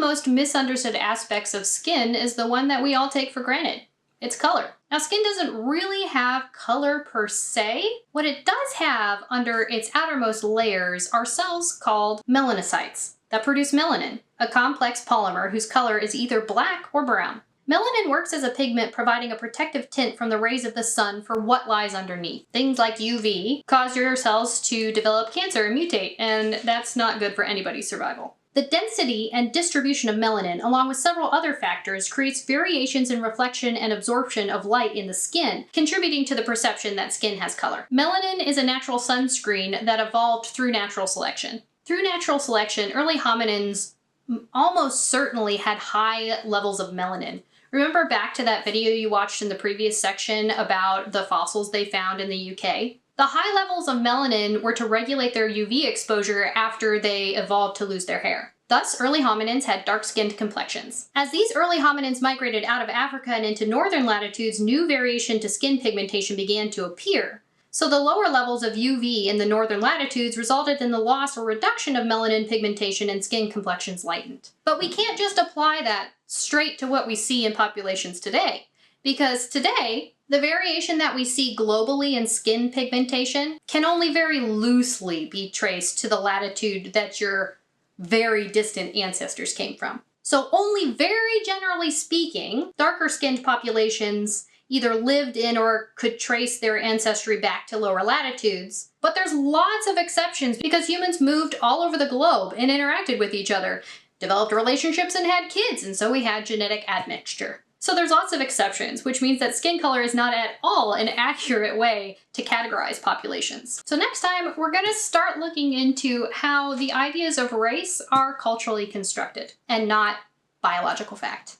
most misunderstood aspects of skin is the one that we all take for granted. It's color. Now, skin doesn't really have color per se. What it does have under its outermost layers are cells called melanocytes that produce melanin, a complex polymer whose color is either black or brown. Melanin works as a pigment, providing a protective tint from the rays of the sun for what lies underneath. Things like UV cause your cells to develop cancer and mutate, and that's not good for anybody's survival. The density and distribution of melanin, along with several other factors, creates variations in reflection and absorption of light in the skin, contributing to the perception that skin has color. Melanin is a natural sunscreen that evolved through natural selection. Through natural selection, early hominins almost certainly had high levels of melanin. Remember back to that video you watched in the previous section about the fossils they found in the UK? The high levels of melanin were to regulate their UV exposure after they evolved to lose their hair. Thus, early hominins had dark-skinned complexions. As these early hominins migrated out of Africa and into northern latitudes, new variation to skin pigmentation began to appear. So the lower levels of UV in the northern latitudes resulted in the loss or reduction of melanin pigmentation, and skin complexions lightened. But we can't just apply that straight to what we see in populations today, because today, the variation that we see globally in skin pigmentation can only very loosely be traced to the latitude that your very distant ancestors came from. So only very generally speaking, darker skinned populations either lived in or could trace their ancestry back to lower latitudes. But there's lots of exceptions because humans moved all over the globe and interacted with each other, developed relationships and had kids, and so we had genetic admixture. So there's lots of exceptions, which means that skin color is not at all an accurate way to categorize populations. So next time, we're gonna start looking into how the ideas of race are culturally constructed and not biological fact.